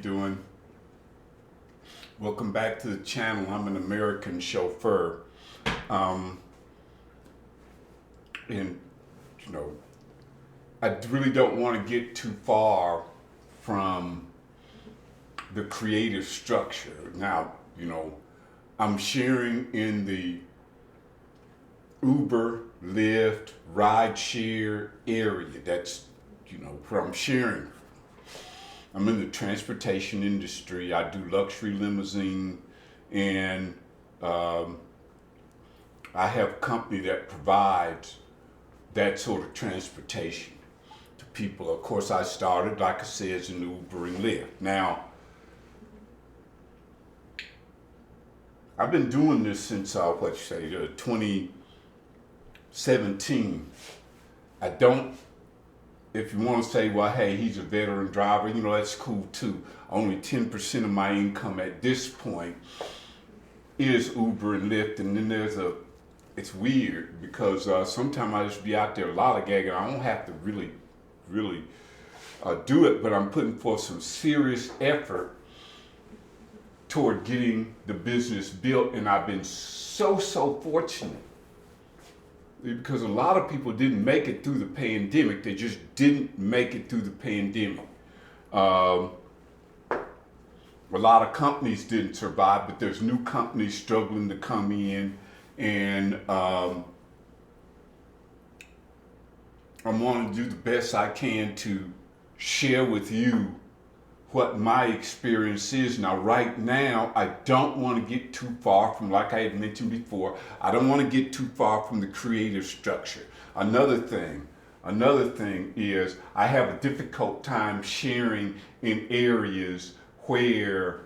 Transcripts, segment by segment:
doing? Welcome back to the channel. I'm an American chauffeur. And, you know, I really don't want to get too far from the creative structure. Now, I'm sharing in the Uber, Lyft, rideshare area. That's, where I'm sharing. I'm in the transportation industry. I do luxury limousine, and I have a company that provides that sort of transportation to people. Of course, I started, like I said, as an Uber and Lyft. Now, I've been doing this since, 2017. I don't, if you want to say, well, hey, he's a veteran driver, that's cool too. Only 10% of my income at this point is Uber and Lyft. And then it's weird because sometimes I just be out there lollygagging. I don't have to really do it, but I'm putting forth some serious effort toward getting the business built. And I've been so fortunate, because a lot of people didn't make it through the pandemic. They just didn't make it through the pandemic. A lot of companies didn't survive, but there's new companies struggling to come in. And I'm wanting to do the best I can to share with you what my experience is. Now, right now, I don't want to get too far from, like I had mentioned before, I don't want to get too far from the creative structure. Another thing is I have a difficult time sharing in areas where,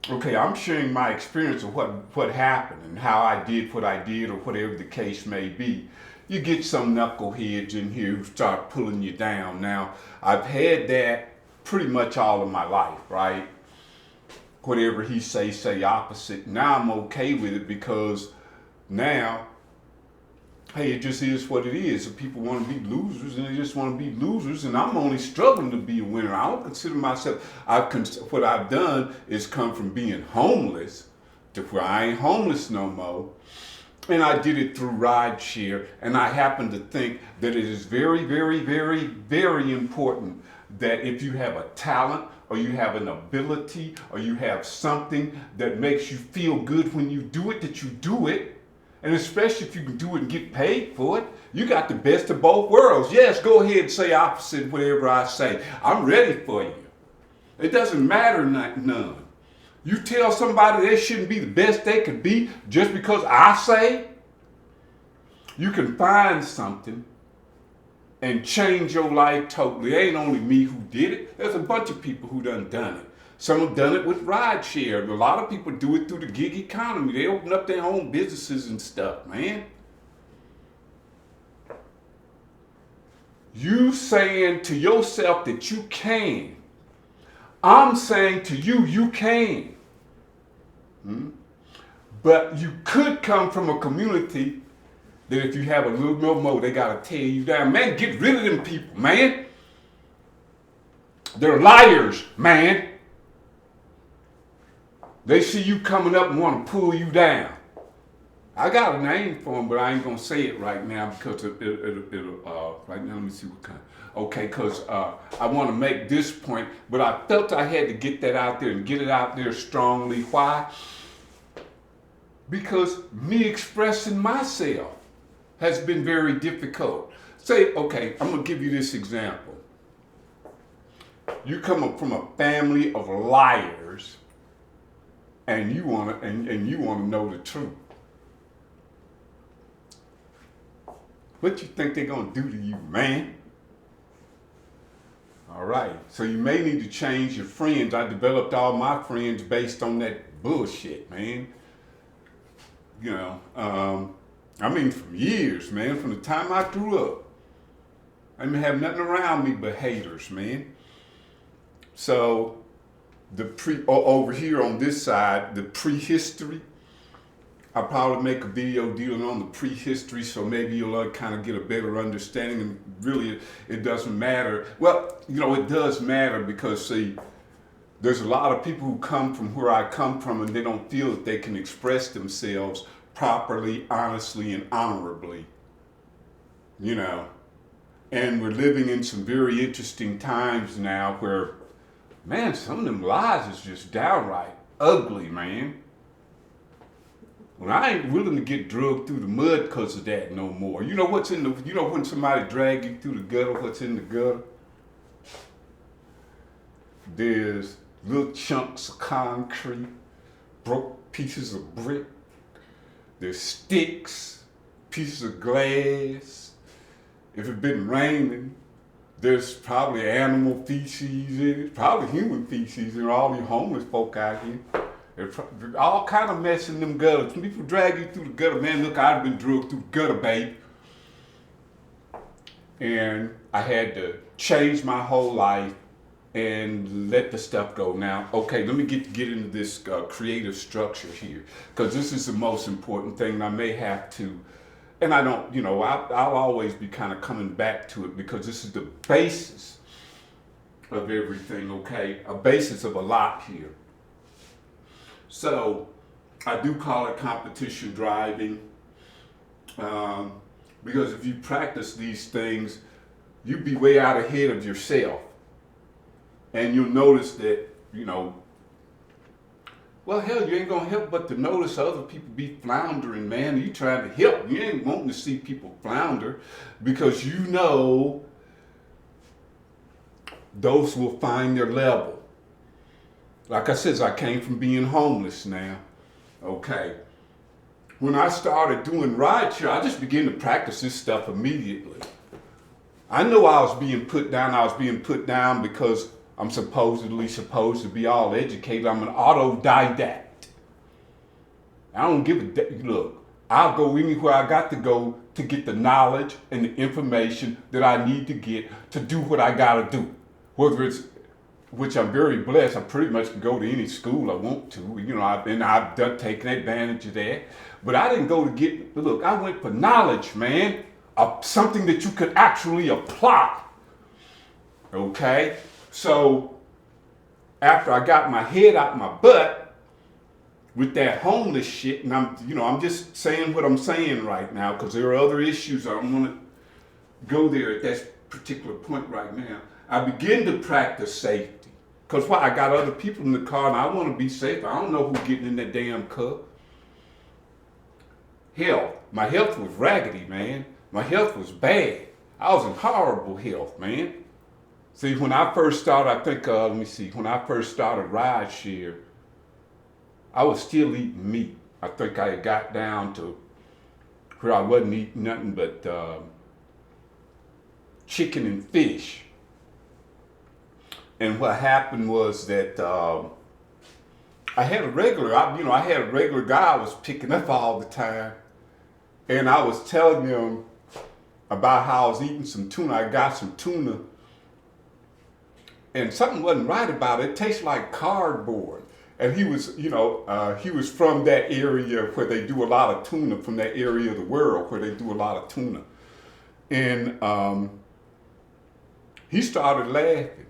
okay, I'm sharing my experience of what happened and how I did what I did, or whatever the case may be. You get some knuckleheads in here who start pulling you down. Now, I've had that pretty much all of my life, right? Whatever he say opposite. Now I'm okay with it, because now, hey, it just is what it is. If people want to be losers, and they just want to be losers, and I'm only struggling to be a winner. I don't consider myself, what I've done is come from being homeless to where I ain't homeless no more. And I did it through rideshare, and I happen to think that it is very important that if you have a talent, or you have an ability, or you have something that makes you feel good when you do it, that you do it. And especially if you can do it and get paid for it. You got the best of both worlds. Yes, go ahead and say opposite whatever I say. I'm ready for you. It doesn't matter none. You tell somebody they shouldn't be the best they could be just because I say, you can find something and change your life totally. It ain't only me who did it. There's a bunch of people who done it. Some have done it with rideshare. A lot of people do it through the gig economy. They open up their own businesses and stuff, man. You saying to yourself that you can. I'm saying to you, you can. But you could come from a community that if you have a little more, they gotta tear you down. Man, get rid of them people, man. They're liars, man. They see you coming up and want to pull you down. I got a name for them, but I ain't gonna say it right now, because it'll right now, let me see what kind. Okay, because I want to make this point, but I felt I had to get that out there and get it out there strongly. Why? Because me expressing myself has been very difficult. Say, okay, I'm gonna give you this example. You come up from a family of liars, and you wanna know the truth. What you think they're gonna do to you, man? All right, so you may need to change your friends. I developed all my friends based on that bullshit, man. From years, man, from the time I grew up. I didn't have nothing around me but haters, man. So, over here on this side, the prehistory, I'll probably make a video dealing on the prehistory, so maybe you'll kind of get a better understanding. And really, it doesn't matter. Well, it does matter, because, see, There's a lot of people who come from where I come from and they don't feel that they can express themselves properly, honestly, and honorably. You know, and we're living in some very interesting times now where, man, some of them lies is just downright ugly, man. Well, I ain't willing to get drugged through the mud because of that no more. You know what's in the, you know when somebody drag you through the gutter, what's in the gutter? There's little chunks of concrete, broke pieces of brick. There's sticks, pieces of glass. If it's been raining, there's probably animal feces in it, probably human feces in all these homeless folk out here. There's all kind of mess in them gutters. When people drag you through the gutter, man, look, I've been drugged through the gutter, babe. And I had to change my whole life and let the stuff go. Now, okay, let me get into this creative structure here, because this is the most important thing. And I may have to, and I don't, you know, I'll always be kind of coming back to it because this is the basis of everything, okay? A basis of a lot here. So I do call it competition driving, because if you practice these things, you'll be way out ahead of yourself. And you'll notice that, you know, well, hell, you ain't gonna help but to notice other people be floundering, man. You trying to help. You ain't wanting to see people flounder because you know those will find their level. Like I said, I came from being homeless now. Okay. When I started doing rideshare, I just began to practice this stuff immediately. I know I was being put down. I was being put down because I'm supposedly supposed to be all educated. I'm an autodidact. I don't give a look. I'll go anywhere I got to go to get the knowledge and the information that I need to get to do what I gotta do. Whether it's, which I'm very blessed, I pretty much can go to any school I want to. You know, I've done taken advantage of that. But I didn't go to get, look, I went for knowledge, man. Something that you could actually apply. Okay? So after I got my head out my butt with that homeless shit, and I'm just saying what I'm saying right now because there are other issues. I don't want to go there at that particular point right now. I begin to practice safety because I got other people in the car and I want to be safe. I don't know who's getting in that damn car. Hell, my health was raggedy, man. My health was bad. I was in horrible health, man. See, when I first started, when I first started rideshare, I was still eating meat. I think I had got down to where I wasn't eating nothing but chicken and fish. And what happened was that I had a regular guy I was picking up all the time. And I was telling him about how I was eating some tuna. I got some tuna. And something wasn't right about it. It tastes like cardboard. And he was from that area where they do a lot of tuna, from that area of the world where they do a lot of tuna. And he started laughing.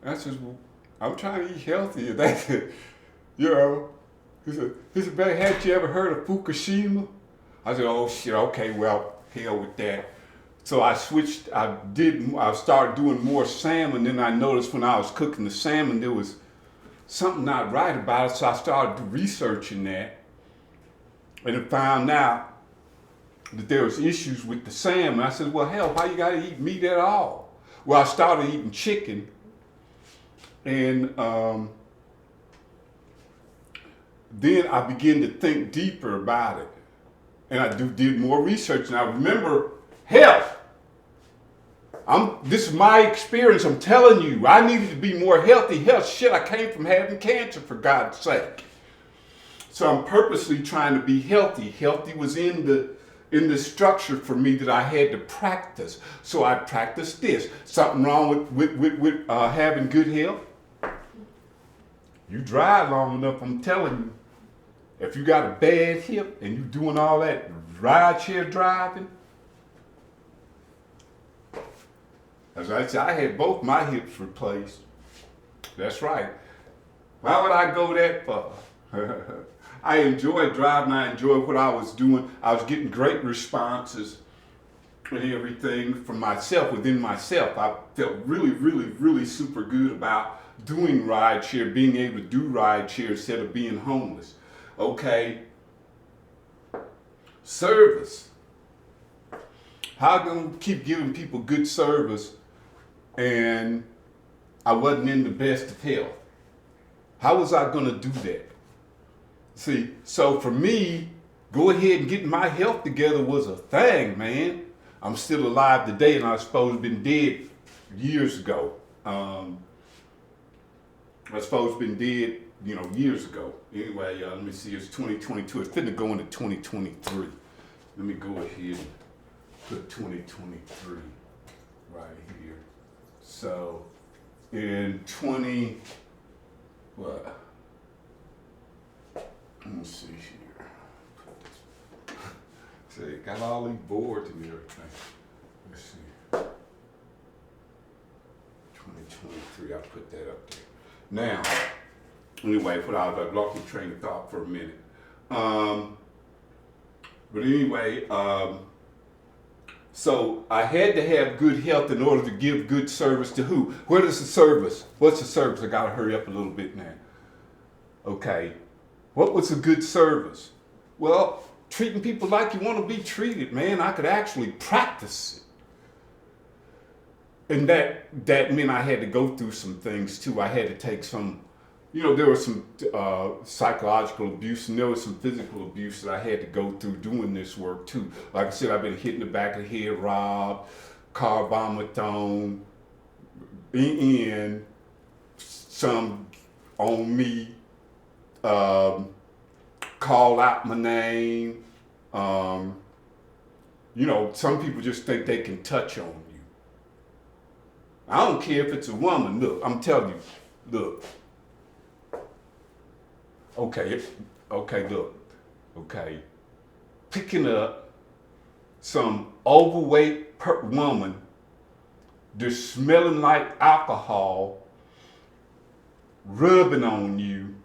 And I said, well, I'm trying to eat healthier. He said, man, haven't you ever heard of Fukushima? I said, oh shit, okay, well, hell with that. So I switched, I started doing more salmon. Then I noticed when I was cooking the salmon, there was something not right about it. So I started researching that. And I found out that there was issues with the salmon. I said, well, hell, why you gotta eat meat at all? Well, I started eating chicken. And then I began to think deeper about it. And I did more research. And I remember health. This is my experience. I'm telling you, I needed to be more healthy. Health, shit, I came from having cancer, for God's sake. So I'm purposely trying to be healthy. Healthy was in the structure for me that I had to practice. So I practiced this. Something wrong with having good health? You drive long enough, I'm telling you. If you got a bad hip and you doing all that rideshare driving, as I said, I had both my hips replaced. That's right. Why would I go that far? I enjoyed driving. I enjoyed what I was doing. I was getting great responses and everything from myself, within myself. I felt really, really, really super good about doing rideshare, being able to do rideshare instead of being homeless. Okay. Service. How am I going to keep giving people good service and I wasn't in the best of health? How was I going to do that? See, so for me, go ahead and getting my health together was a thing, man. I'm still alive today, and I was supposed to have been dead years ago. I was supposed to have been dead, years ago. Anyway, let me see, it's 2022. It's fitting to go into 2023. Let me go ahead and put 2023 right here. So, in what? Let me see here. See, got all these boards and everything. Let's see. 2023, I put that up there. Now, anyway, I've lost my train of thought for a minute. But anyway, so I had to have good health in order to give good service to who? What is the service? What's the service? I gotta hurry up a little bit now. Okay. What was a good service? Well, treating people like you want to be treated, man. I could actually practice it. And that meant I had to go through some things too. I had to take some, there was some psychological abuse and there was some physical abuse that I had to go through doing this work too. Like I said, I've been hit in the back of the head, robbed, car bomber thrown, in, some on me, call out my name. Some people just think they can touch on you. I don't care if it's a woman. Look, I'm telling you, look. Okay, look. Okay. Picking up some overweight woman just smelling like alcohol, rubbing on you.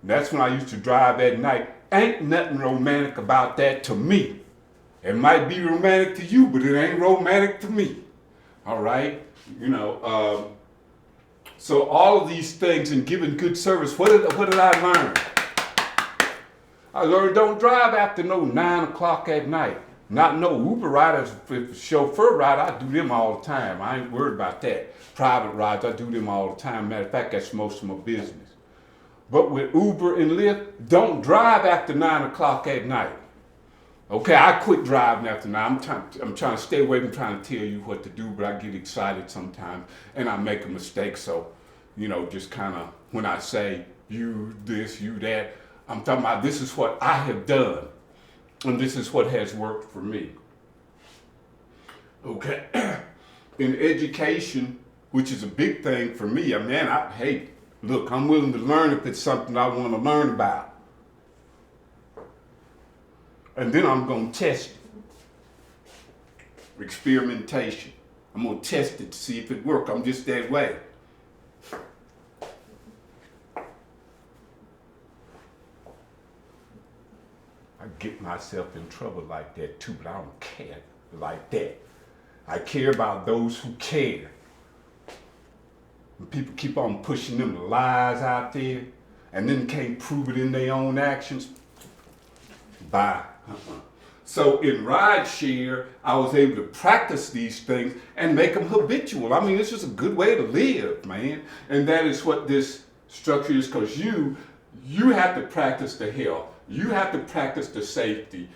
That's when I used to drive at night. Ain't nothing romantic about that to me. It might be romantic to you, but it ain't romantic to me. All right? So all of these things and giving good service, what did I learn? I learned don't drive after no 9 o'clock at night. Not no Uber riders. If chauffeur ride, I do them all the time. I ain't worried about that. Private rides, I do them all the time. Matter of fact, that's most of my business. But with Uber and Lyft, don't drive after 9 o'clock at night. Okay, I quit driving after 9. I'm trying to stay away from trying to tell you what to do, but I get excited sometimes and I make a mistake. So, just kind of when I say you this, you that, I'm talking about this is what I have done and this is what has worked for me. Okay, in education, which is a big thing for me, look, I'm willing to learn if it's something I want to learn about. And then I'm going to test it. Experimentation. I'm going to test it to see if it works. I'm just that way. I get myself in trouble like that too, but I don't care like that. I care about those who care. When people keep on pushing them lies out there and then can't prove it in their own actions, bye. So in rideshare, I was able to practice these things and make them habitual. I mean, it's just a good way to live, man. And that is what this structure is, because you have to practice the health. You have to practice the safety.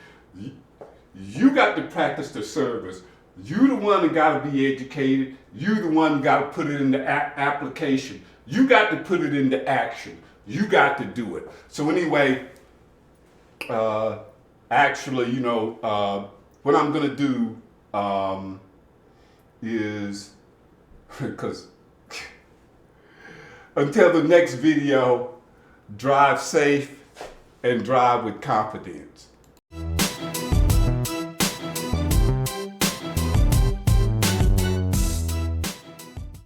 You got to practice the service. You the one that got to be educated. You the one that got to put it into application. You got to put it into action. You got to do it. So anyway, actually, what I'm going to do is, because until the next video, drive safe and drive with confidence.